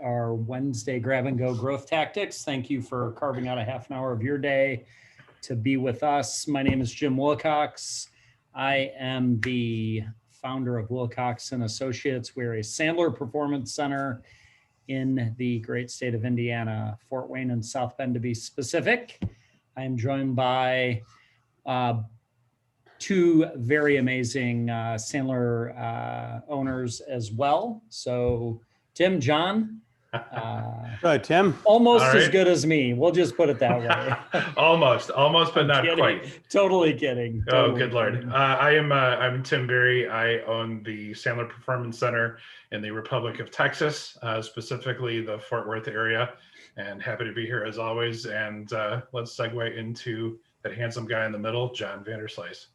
our Wednesday grab and go growth tactics. Thank you for carving out a half an hour of your day to be with us. My name is Jim Wilcox. I am the founder of Wilcox and Associates. We're a Sandler Performance Center in the great state of Indiana, Fort Wayne and South Bend to be specific. I am joined by two very amazing Sandler owners as well. So Tim, John. Good, Tim. Almost as good as me. We'll just put it that way. almost, but not quite. Totally kidding. Oh, good Lord. I'm Tim Berry. I own the Sandler Performance Center in the Republic of Texas, specifically the Fort Worth area, and happy to be here as always. And let's segue into that handsome guy in the middle, John Vanderslice.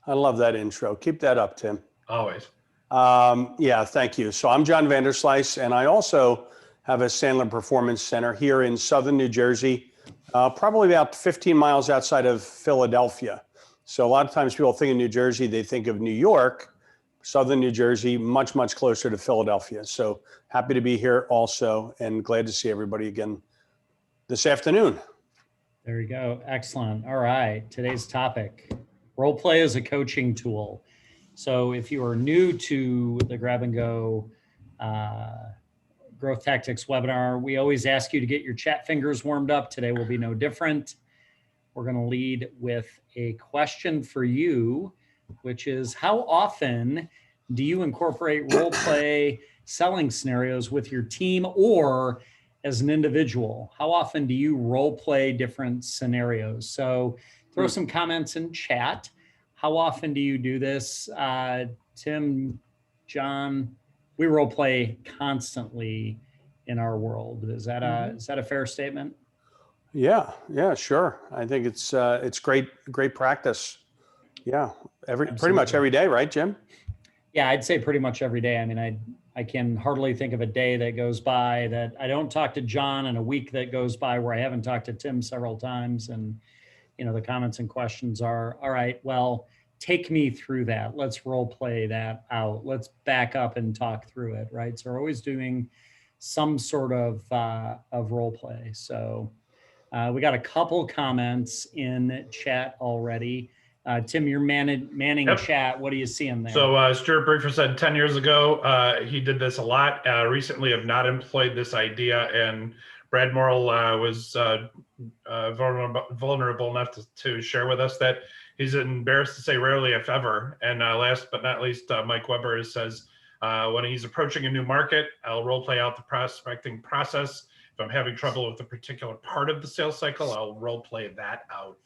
I love that intro. Keep that up, Tim. Always. Yeah, thank you. So I'm John Vanderslice, and I also have a Sandler Performance Center here in southern New Jersey, probably about 15 miles outside of Philadelphia. So a lot of times people think of New Jersey, they think of New York. Southern New Jersey, much, much closer to Philadelphia. So happy to be here also, and glad to see everybody again this afternoon. There you go. Excellent. All right. Today's topic, role play as a coaching tool. So if you are new to the Grab and Go Growth Tactics webinar, we always ask you to get your chat fingers warmed up. Today will be no different. We're going to lead with a question for you, which is, how often do you incorporate role play selling scenarios with your team or as an individual? How often do you role play different scenarios? So throw some comments in chat. How often do you do this? Tim, John, we role play constantly in our world. Is that a fair statement? Yeah, sure. I think it's great practice. Yeah, pretty much every day, right, Jim? Yeah, I'd say pretty much every day. I mean, I can hardly think of a day that goes by that I don't talk to John, and a week that goes by where I haven't talked to Tim several times. And the comments and questions are, all right, well, take me through that. Let's role play that out. Let's back up and talk through it, right? So we're always doing some sort of role play. So we got a couple comments in chat already. Tim, you're manning chat. What are you seeing there? So Stuart Briefer said 10 years ago, he did this a lot. Recently have not employed this idea, and Brad Morrill was vulnerable enough to share with us that he's embarrassed to say rarely, if ever. And last but not least, Mike Weber says, when he's approaching a new market, I'll role play out the prospecting process. If I'm having trouble with a particular part of the sales cycle, I'll role play that out.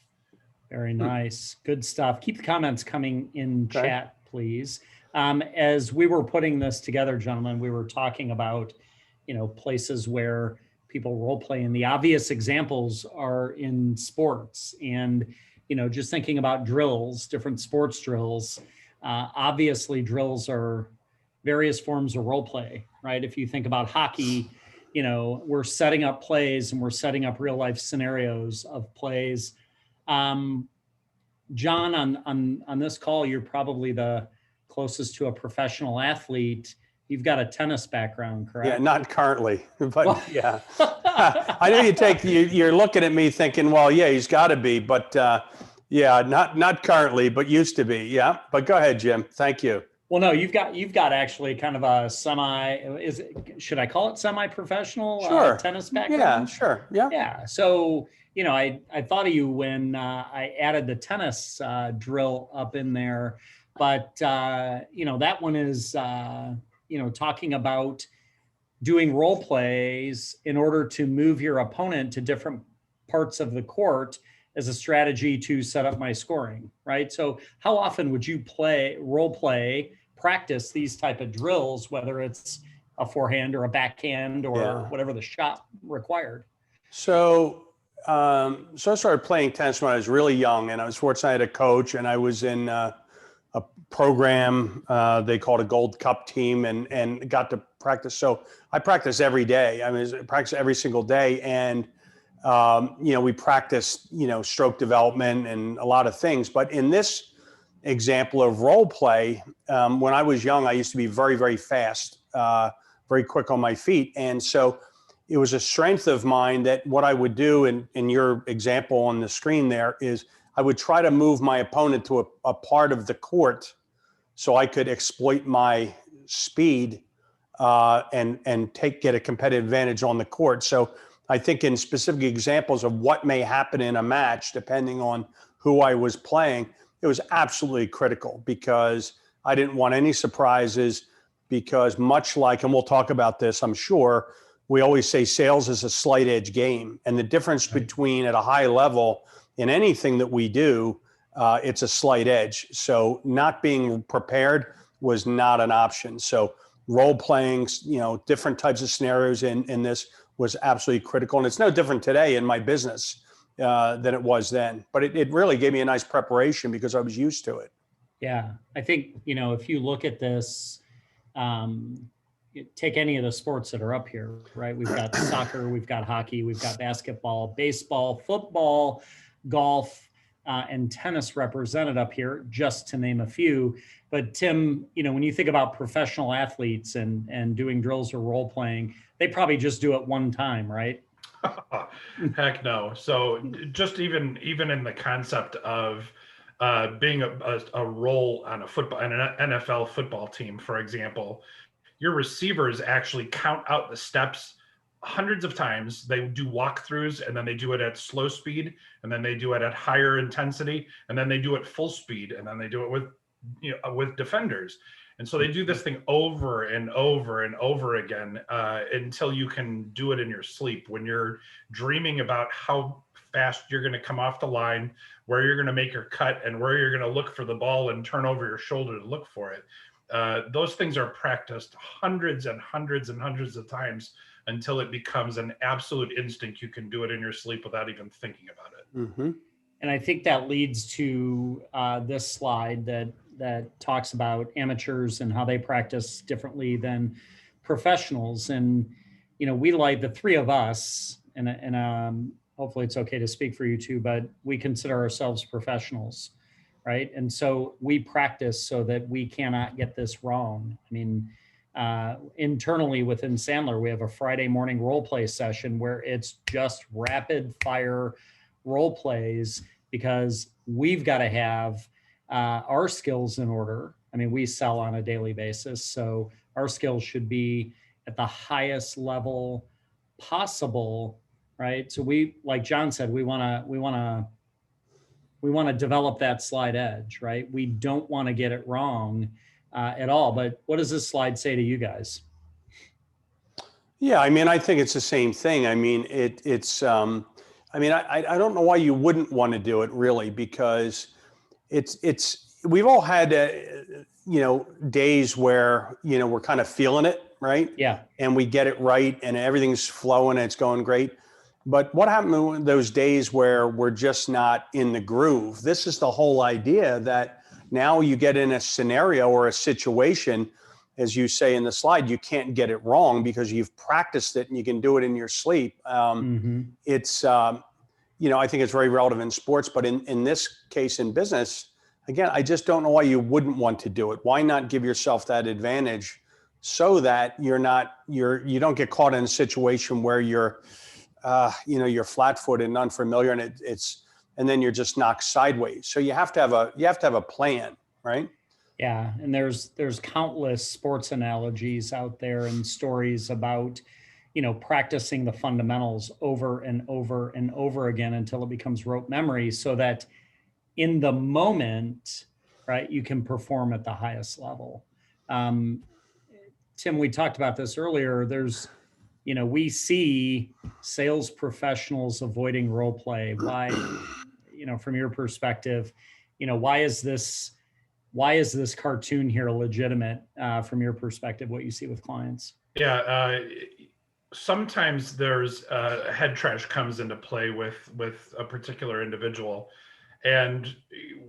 Very nice. Good stuff. Keep the comments coming in chat, please. As we were putting this together, gentlemen, we were talking about, places where people role play, and the obvious examples are in sports. And, just thinking about drills, different sports drills, obviously drills are various forms of role play, right? If you think about hockey, we're setting up plays and we're setting up real life scenarios of plays. John, on this call, you're probably the closest to a professional athlete. You've got a tennis background, correct? Yeah, not currently, but yeah. I know you're looking at me thinking, well, yeah, he's got to be, but yeah, not currently, but used to be. Yeah, but go ahead, Jim. Thank you. Well, no, you've got actually kind of a should I call it semi-professional tennis background? Yeah, sure. Yeah. Yeah. So, I thought of you when I added the tennis drill up in there, but that one is, talking about doing role plays in order to move your opponent to different parts of the court as a strategy to set up my scoring, right? So how often would you role play, practice these type of drills, whether it's a forehand or a backhand or whatever the shot required? So I started playing tennis when I was really young, and I was fortunate I had a coach, and I was in a program they called a Gold Cup team, and got to practice. So I practice every day. I mean, I practice every single day, and we practice, stroke development and a lot of things. But in this example of role play, when I was young, I used to be very, very fast, very quick on my feet. And so it was a strength of mine that what I would do in your example on the screen there is I would try to move my opponent to a part of the court so I could exploit my speed and get a competitive advantage on the court. So I think in specific examples of what may happen in a match, depending on who I was playing, it was absolutely critical because I didn't want any surprises, because much like, and we'll talk about this, I'm sure, we always say sales is a slight edge game. And the difference between at a high level in anything that we do, it's a slight edge. So not being prepared was not an option. So role playing, different types of scenarios in this was absolutely critical. And it's no different today in my business than it was then. But it really gave me a nice preparation because I was used to it. Yeah, I think, if you look at this, take any of the sports that are up here, right? We've got soccer, we've got hockey, we've got basketball, baseball, football, golf, and tennis represented up here, just to name a few. But Tim, when you think about professional athletes and doing drills or role playing, they probably just do it one time, right? Heck no. So just even in the concept of being a role on an NFL football team, for example, your receivers actually count out the steps hundreds of times. They do walkthroughs, and then they do it at slow speed, and then they do it at higher intensity, and then they do it full speed, and then they do it with defenders. And so they do this thing over and over and over again until you can do it in your sleep. When you're dreaming about how fast you're going to come off the line, where you're going to make your cut, and where you're going to look for the ball and turn over your shoulder to look for it. Those things are practiced hundreds and hundreds and hundreds of times until it becomes an absolute instinct. You can do it in your sleep without even thinking about it. Mm-hmm. And I think that leads to this slide that talks about amateurs and how they practice differently than professionals. And, we like the three of us, and hopefully it's okay to speak for you too, but we consider ourselves professionals, right? And so we practice so that we cannot get this wrong. I mean, internally within Sandler, we have a Friday morning role play session where it's just rapid fire role plays, because we've got to have our skills in order. I mean, we sell on a daily basis, so our skills should be at the highest level possible, right? So we, like John said, we want to develop that slight edge, right? We don't want to get it wrong at all. But what does this slide say to you guys? Yeah, I mean, I think it's the same thing. I mean, I don't know why you wouldn't want to do it, really, because we've all had, days where, we're kind of feeling it, right? Yeah. And we get it right and everything's flowing and it's going great. But what happened in those days where we're just not in the groove? This is the whole idea, that now you get in a scenario or a situation, as you say in the slide, you can't get it wrong because you've practiced it and you can do it in your sleep. It's, I think it's very relevant in sports, but in this case, in business, again, I just don't know why you wouldn't want to do it. Why not give yourself that advantage so that you don't get caught in a situation where you're flat-footed and unfamiliar, and then you're just knocked sideways. So you have to have a plan, right? Yeah, and there's countless sports analogies out there and stories about, practicing the fundamentals over and over and over again until it becomes rote memory, so that in the moment, right, you can perform at the highest level. Tim, we talked about this earlier. We see sales professionals avoiding role play. Why, from your perspective, why is this cartoon here legitimate from your perspective, what you see with clients? Yeah. Sometimes there's head trash comes into play with a particular individual, and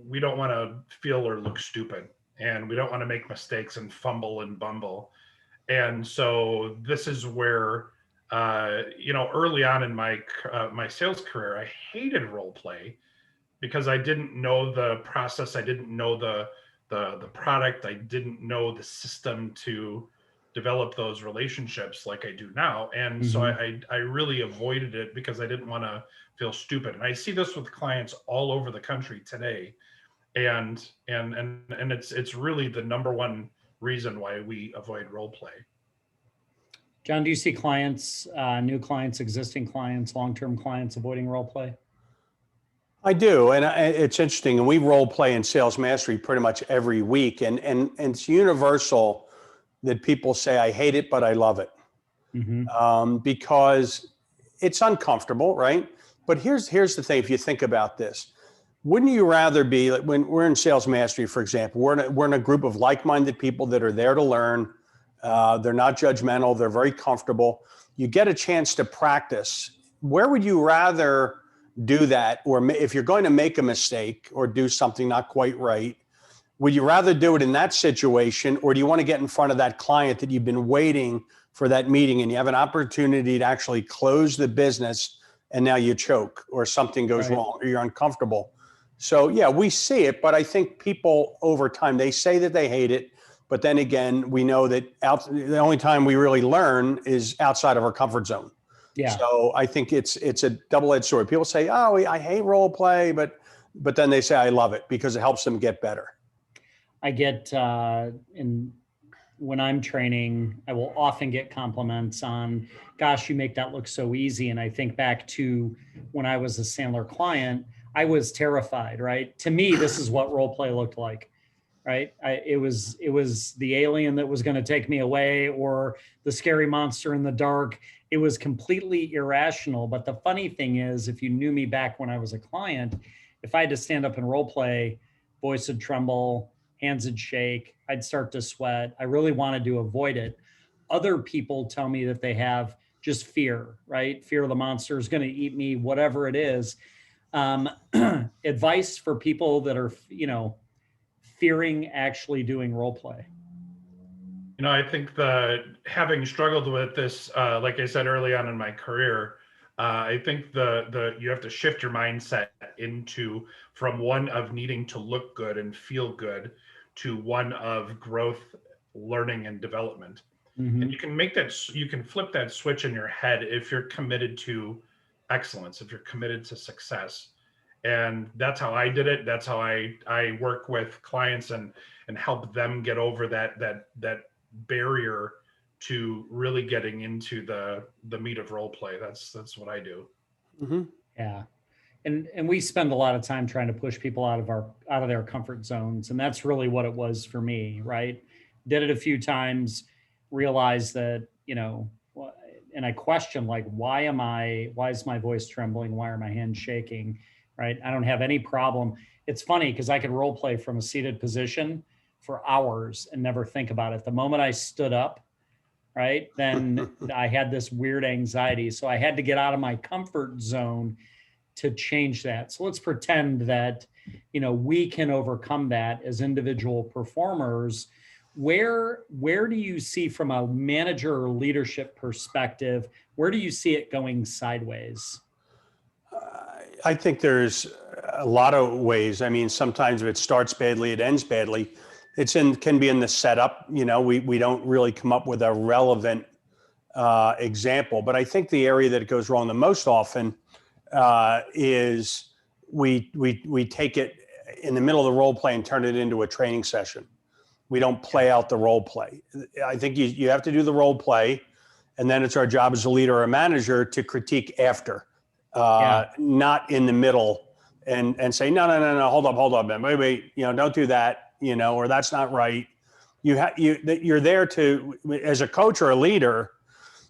we don't want to feel or look stupid, and we don't want to make mistakes and fumble and bumble. And so this is where, early on in my sales career, I hated role play because I didn't know the process. I didn't know the product. I didn't know the system to develop those relationships like I do now. And so I really avoided it because I didn't want to feel stupid. And I see this with clients all over the country today. And it's really the number one reason why we avoid role play. John, do you see clients, new clients, existing clients, long-term clients avoiding role play? I do, and it's interesting. And we role play in Sales Mastery pretty much every week, and it's universal that people say, I hate it, but I love it. Because it's uncomfortable, right? But here's the thing, if you think about this, wouldn't you rather be, like when we're in Sales Mastery, for example, we're in a group of like-minded people that are there to learn. They're not judgmental, they're very comfortable. You get a chance to practice. Where would you rather do that? Or if you're going to make a mistake or do something not quite right, would you rather do it in that situation, or do you want to get in front of that client that you've been waiting for that meeting and you have an opportunity to actually close the business and now you choke or something goes wrong or you're uncomfortable? So yeah, we see it, but I think people over time, they say that they hate it, but then again, we know that the only time we really learn is outside of our comfort zone. Yeah. So I think it's a double-edged sword. People say, oh, I hate role play, but then they say, I love it because it helps them get better. I get, when I'm training, I will often get compliments on, gosh, you make that look so easy. And I think back to when I was a Sandler client, I was terrified, right? To me, this is what role play looked like, right? It was the alien that was going to take me away, or the scary monster in the dark. It was completely irrational. But the funny thing is, if you knew me back when I was a client, if I had to stand up and role play, voice would tremble, hands would shake, I'd start to sweat. I really wanted to avoid it. Other people tell me that they have just fear, right? Fear of the monster is going to eat me, whatever it is. Advice for people that are, fearing actually doing role play. I think having struggled with this, like I said early on in my career, I think you have to shift your mindset from one of needing to look good and feel good to one of growth, learning, and development. And you can flip that switch in your head if you're committed to excellence, if you're committed to success. And that's how I did it. That's how I work with clients and help them get over that barrier to really getting into the meat of role play. That's what I do. Yeah. And we spend a lot of time trying to push people out of their comfort zones. And that's really what it was for me, right? Did it a few times, realized that, and I questioned, like, why is my voice trembling? Why are my hands shaking? Right? I don't have any problem. It's funny because I could role play from a seated position for hours and never think about it. The moment I stood up, right, then I had this weird anxiety. So I had to get out of my comfort zone to change that. So let's pretend that, we can overcome that as individual performers. Where do you see, from a manager or leadership perspective, where do you see it going sideways? I think there's a lot of ways. I mean, sometimes if it starts badly, it ends badly. Can be in the setup. We don't really come up with a relevant example. But I think the area that it goes wrong the most often is we take it in the middle of the role play and turn it into a training session. We don't play out the role play. I think you have to do the role play, and then it's our job as a leader or a manager to critique after. Not in the middle and say, no, hold up, man. Wait, don't do that, or that's not right. You're there to, as a coach or a leader,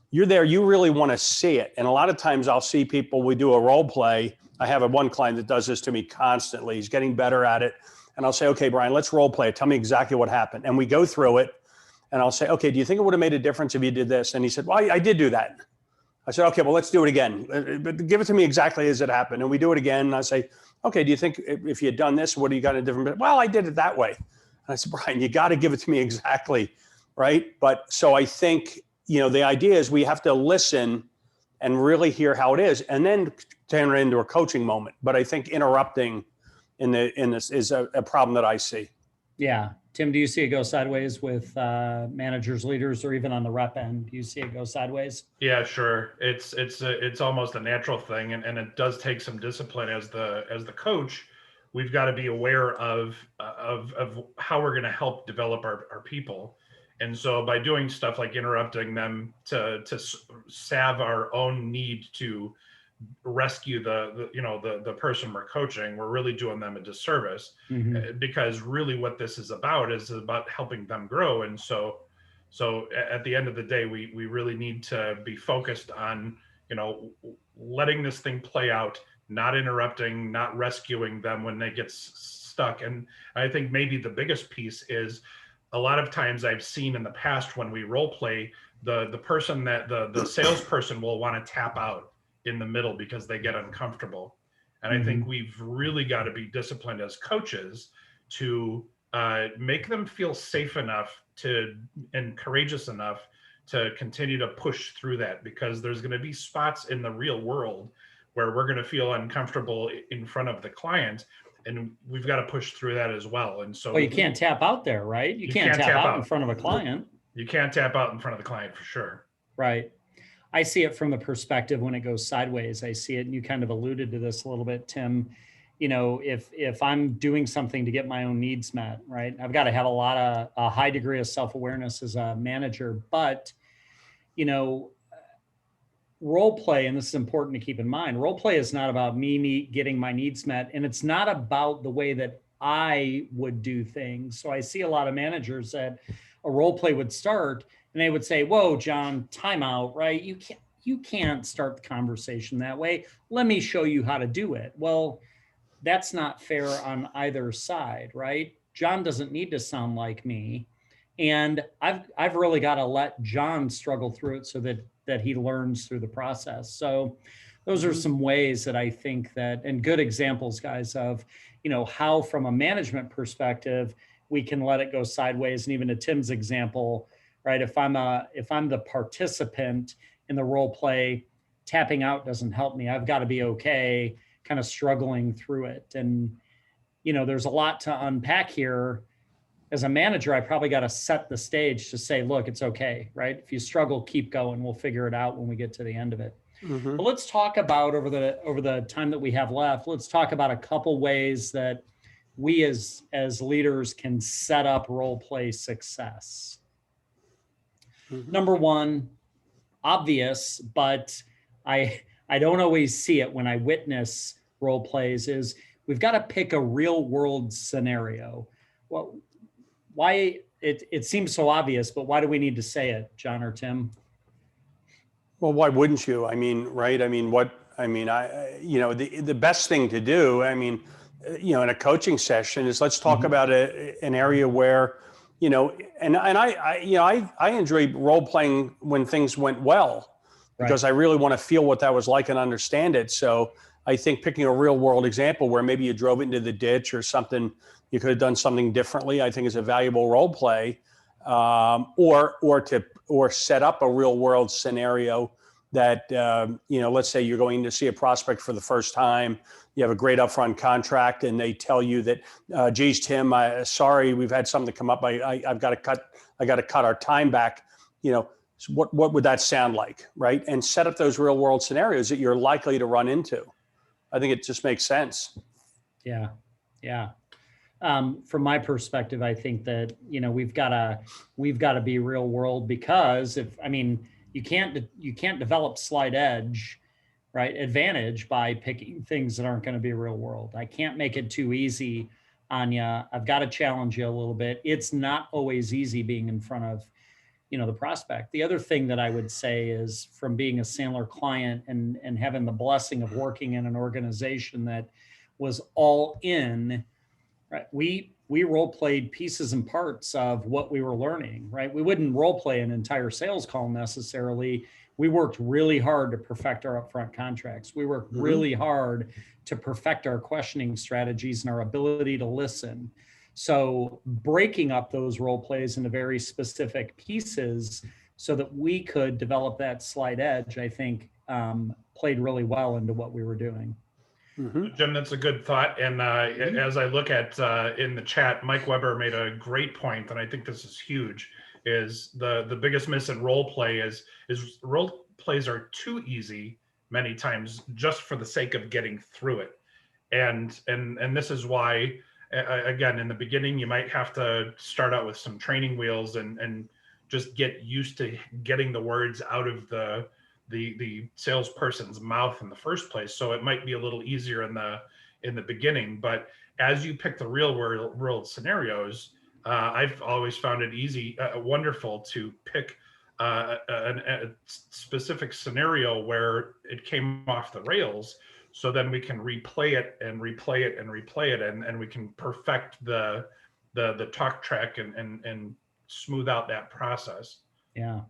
you're there, you really want to see it. And a lot of times I'll see people, we do a role play. I have one client that does this to me constantly. He's getting better at it. And I'll say, okay, Brian, let's role play it. Tell me exactly what happened. And we go through it and I'll say, okay, do you think it would have made a difference if you did this? And he said, well, I did do that. I said, okay, well, let's do it again. But give it to me exactly as it happened. And we do it again. And I say, okay, do you think if you had done this, what do you got a different? Well, I did it that way. And I said, Brian, you got to give it to me exactly, right? But so I think, the idea is we have to listen and really hear how it is, and then turn it into a coaching moment. But I think interrupting in this is a problem that I see. Yeah. Tim, do you see it go sideways with managers, leaders, or even on the rep end? Do you see it go sideways? Yeah, sure. It's almost a natural thing, and it does take some discipline as the coach. We've got to be aware of how we're going to help develop our people. And so by doing stuff like interrupting them to salve our own need to rescue the person we're coaching, we're really doing them a disservice. Because really what this is about helping them grow. And so at the end of the day, we really need to be focused on, letting this thing play out, not interrupting, not rescuing them when they get stuck. And I think maybe the biggest piece is, a lot of times I've seen in the past when we role play, the person that the salesperson will want to tap out in the middle because they get uncomfortable. And I think we've really got to be disciplined as coaches to make them feel safe enough and courageous enough to continue to push through that, because there's going to be spots in the real world where we're going to feel uncomfortable in front of the client, and we've got to push through that as well. And so, well, you can't tap out there, right? You can't tap out in front of a client. You can't tap out in front of the client for sure. Right. I see it from the perspective when it goes sideways. I see it, and you kind of alluded to this a little bit, Tim. If I'm doing something to get my own needs met, right, I've got to have a high degree of self-awareness as a manager. But, role play, and this is important to keep in mind, role play is not about me getting my needs met, and it's not about the way that I would do things. So I see a lot of managers that a role play would start, and they would say, "Whoa, John, time out, right? You can't start the conversation that way. Let me show you how to do it." Well, that's not fair on either side, right? John doesn't need to sound like me, and I've really got to let John struggle through it so that he learns through the process. So those are some ways that I think that, and good examples, guys, of how from a management perspective we can let it go sideways. And even to Tim's example, right? If I'm the participant in the role play, tapping out doesn't help me. I've got to be okay, kind of struggling through it. And there's a lot to unpack here. As a manager, I probably got to set the stage to say, look, it's okay, right? If you struggle, keep going. We'll figure it out when we get to the end of it. But let's talk about over the time that we have left, let's talk about a couple ways that we as leaders can set up role play success. Number one, obvious, but I don't always see it when I witness role plays, is we've got to pick a real world scenario. Well, why it seems so obvious, but why do we need to say it, John or Tim? Well, why wouldn't you? I mean, right? I mean, the best thing to do, in a coaching session is let's talk about an area where, and I enjoy role playing when things went well, because I really want to feel what that was like and understand it. So I think picking a real world example where maybe you drove into the ditch or something, you could have done something differently, I think is a valuable role play, or set up a real world scenario that, let's say you're going to see a prospect for the first time, you have a great upfront contract, and they tell you that, geez, Tim, sorry, we've had something come up. I got to cut our time back. So what would that sound like, right? And set up those real world scenarios that you're likely to run into. I think it just makes sense. Yeah. From my perspective, I think that we've got to be real world, because you can't develop slight edge, right, advantage by picking things that aren't going to be real world. I can't make it too easy on you. I've got to challenge you a little bit. It's not always easy being in front of the prospect. The other thing that I would say is, from being a Sandler client and having the blessing of working in an organization that was all in, right? We role played pieces and parts of what we were learning, right? We wouldn't role play an entire sales call necessarily. We worked really hard to perfect our upfront contracts. We worked really hard to perfect our questioning strategies and our ability to listen. So breaking up those role plays into very specific pieces so that we could develop that slight edge, I think, played really well into what we were doing. Jim, that's a good thought. And as I look at in the chat, Mike Weber made a great point, and I think this is huge. Is the biggest miss in role play is role plays are too easy many times just for the sake of getting through it, and this is why again in the beginning you might have to start out with some training wheels and just get used to getting the words out of the salesperson's mouth in the first place. So it might be a little easier in the beginning, but as you pick the real world scenarios, I've always found it wonderful to pick a specific scenario where it came off the rails. So then we can replay it and replay it and replay it, and we can perfect the talk track and smooth out that process. Yeah,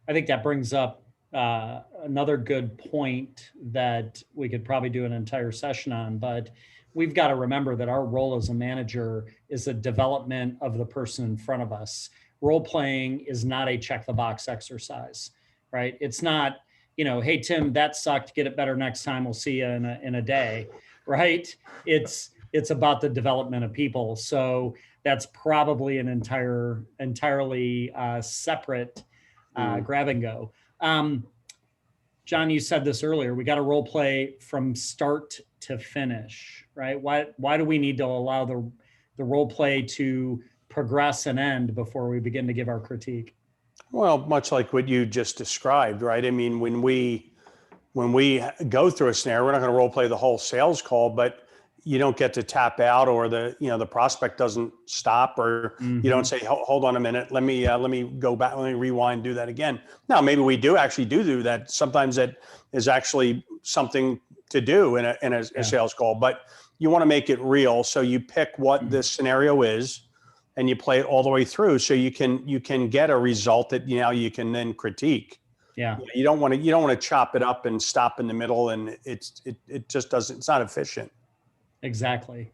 I think that brings up another good point that we could probably do an entire session on, but we've got to remember that our role as a manager is a development of the person in front of us. Role playing is not a check the box exercise, right? It's not, hey, Tim, that sucked. Get it better next time. We'll see you in a day, right? It's about the development of people. So that's probably an entirely separate grab and go. John, you said this earlier, we got to role play from start to finish, right? Why do we need to allow the role play to progress and end before we begin to give our critique? Well, much like what you just described, right? I mean, when we go through a scenario, we're not going to role play the whole sales call, but you don't get to tap out, or the prospect doesn't stop, or you don't say, hold on a minute, let me go back, let me rewind, do that again. Now, maybe we do that. Sometimes that is actually something to do in a sales call, but you want to make it real. So you pick what this scenario is and you play it all the way through, so you can get a result that you can then critique. Yeah. You don't want to chop it up and stop in the middle, and it just doesn't, it's not efficient. Exactly.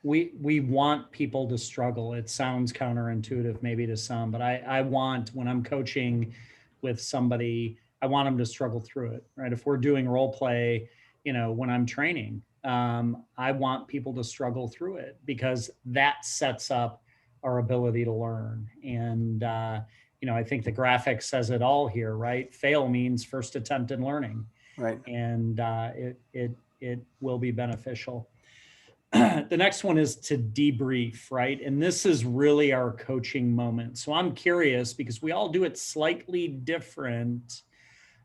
We want people to struggle. It sounds counterintuitive maybe to some, but I want, when I'm coaching with somebody, I want them to struggle through it, right? If we're doing role play, when I'm training, I want people to struggle through it, because that sets up our ability to learn. And, I think the graphic says it all here, right? Fail means first attempt in learning. Right. And it will be beneficial. The next one is to debrief, right? And this is really our coaching moment. So I'm curious, because we all do it slightly different.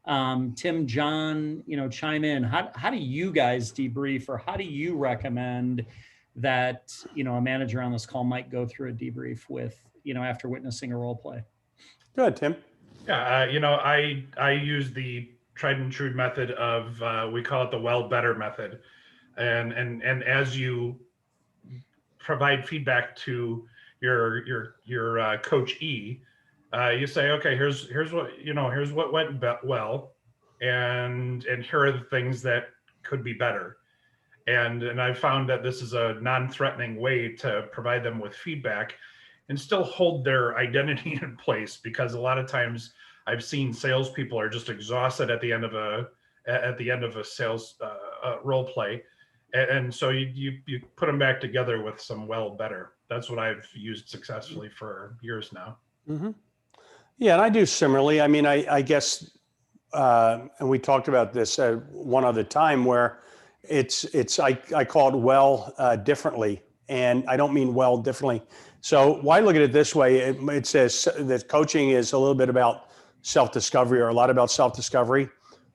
Tim, John, chime in. How do you guys debrief, or how do you recommend that, a manager on this call might go through a debrief with, after witnessing a role play? Good, Tim. Yeah, I use the tried and true method of we call it the well better method, and as you provide feedback to your coachee, you say, okay, here's what went well, and here are the things that could be better, and I found that this is a non-threatening way to provide them with feedback and still hold their identity in place, because a lot of times I've seen salespeople are just exhausted at the end of a sales role play, and so you put them back together with some well better. That's what I've used successfully for years now. Mm-hmm. Yeah, and I do similarly. I mean, I guess, and we talked about this one other time, where I call it well differently, and I don't mean well differently. So why look at it this way? It says that coaching is a little bit about self-discovery, or a lot about self-discovery.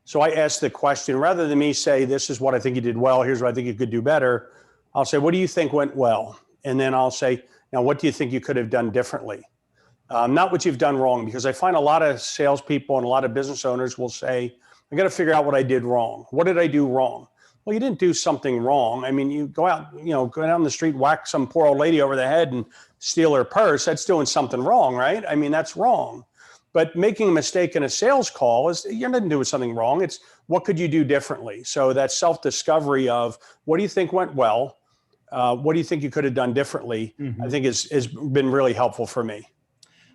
So I ask the question, rather than me say, this is what I think you did well, here's what I think you could do better, I'll say, what do you think went well? And then I'll say, now, what do you think you could have done differently? Not what you've done wrong, because I find a lot of salespeople and a lot of business owners will say, I got to figure out what I did wrong. What did I do wrong? Well, you didn't do something wrong. I mean, you go out on the street, whack some poor old lady over the head and steal her purse. That's doing something wrong, right? I mean, that's wrong. But making a mistake in a sales call you're not doing something wrong. It's what could you do differently? So that self-discovery of what do you think went well? What do you think you could have done differently? Mm-hmm. I think has been really helpful for me.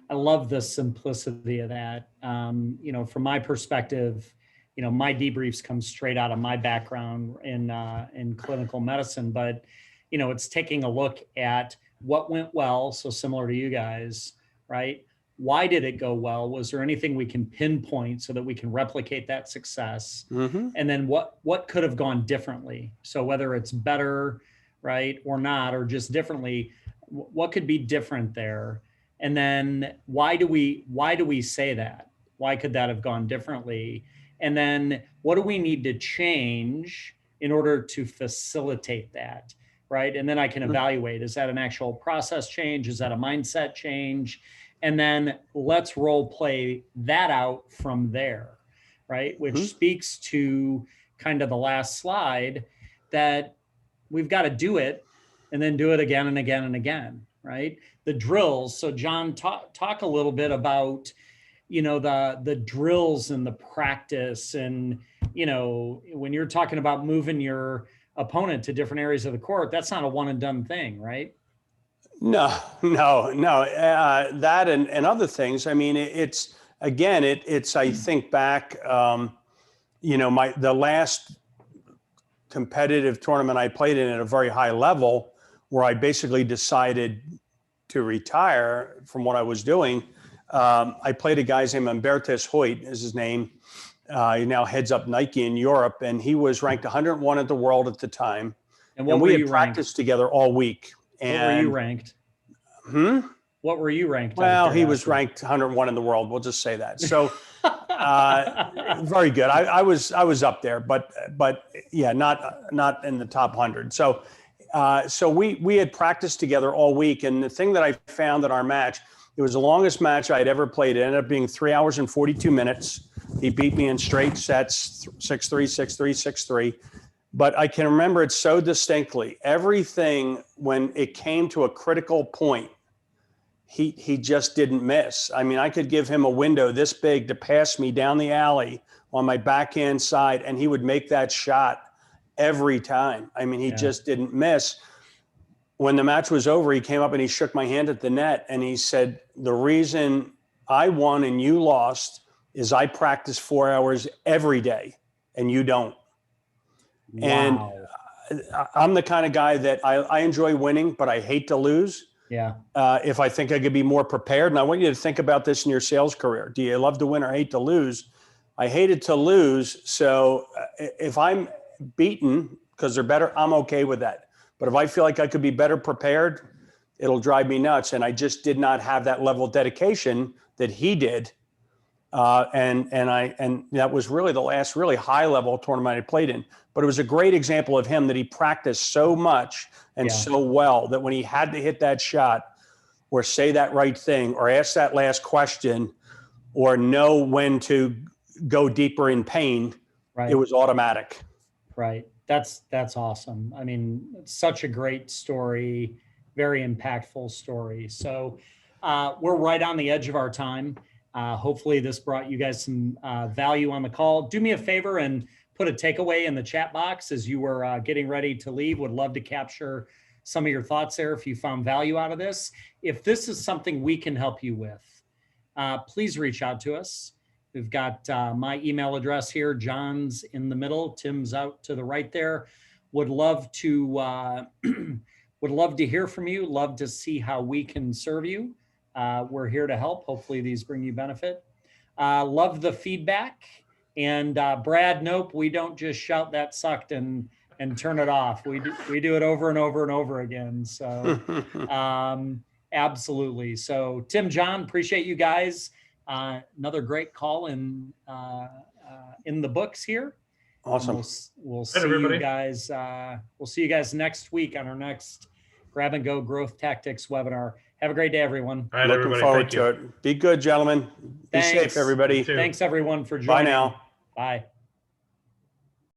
I love the simplicity of that. From my perspective, my debriefs come straight out of my background in clinical medicine, but, it's taking a look at what went well. So similar to you guys, right? Why did it go well? Was there anything we can pinpoint so that we can replicate that success? Mm-hmm. And then what could have gone differently? So whether it's better, right, or not, or just differently, what could be different there? And then why do we say that? Why could that have gone differently? And then what do we need to change in order to facilitate that? Right. And then I can evaluate, is that an actual process change? Is that a mindset change? And then let's role play that out from there. Right. Which speaks to kind of the last slide, that we've got to do it and then do it again and again and again. Right. The drills. So John, talk a little bit about, the drills and the practice, and, when you're talking about moving your opponent to different areas of the court, that's not a one and done thing, right? No. That and other things. I mean, it's I think back, the last competitive tournament I played in at a very high level, where I basically decided to retire from what I was doing. I played a guy's name, Umbertus Hoyt is his name. He now heads up Nike in Europe, and he was ranked 101 at the world at the time. And we had practiced together all week. And what were you ranked? What were you ranked? Well, he was ranked 101 in the world. We'll just say that. So very good. I was up there, but yeah, not in the top 100. So we had practiced together all week. And the thing that I found in our match, it was the longest match I'd ever played. It ended up being 3 hours and 42 minutes. He beat me in straight sets, 6-3, 6-3, 6-3. But I can remember it so distinctly. Everything, when it came to a critical point, he just didn't miss. I mean, I could give him a window this big to pass me down the alley on my backhand side, and he would make that shot every time. I mean, he just didn't miss. When the match was over, he came up and he shook my hand at the net, and he said, "The reason I won and you lost is I practice 4 hours every day and you don't." Wow. And I'm the kind of guy that I enjoy winning, but I hate to lose. Yeah. If I think I could be more prepared, and I want you to think about this in your sales career. Do you love to win or hate to lose? I hated to lose. So if I'm beaten because they're better, I'm okay with that. But if I feel like I could be better prepared, it'll drive me nuts. And I just did not have that level of dedication that he did. And that was really the last really high level tournament I played in. But it was a great example of him, that he practiced so much and so well that when he had to hit that shot or say that right thing or ask that last question or know when to go deeper in pain, it was automatic. Right. That's awesome. I mean, it's such a great story, very impactful story. So we're right on the edge of our time. Hopefully this brought you guys some value on the call. Do me a favor and put a takeaway in the chat box as you were getting ready to leave. Would love to capture some of your thoughts there if you found value out of this. If this is something we can help you with, please reach out to us. We've got my email address here. John's in the middle. Tim's out to the right there. Would love to hear from you. Love to see how we can serve you. We're here to help. Hopefully these bring you benefit. Love the feedback. And Brad, nope, we don't just shout that sucked and turn it off. We do it over and over and over again. So absolutely. So Tim, John, appreciate you guys. Another great call in the books here. Awesome. We'll see you guys. We'll see you guys next week on our next Grab and Go Growth Tactics webinar. Have a great day, everyone. All right, Looking forward to it. Be good, gentlemen. Be safe, everybody. Thanks, everyone, for joining. Bye now. Bye.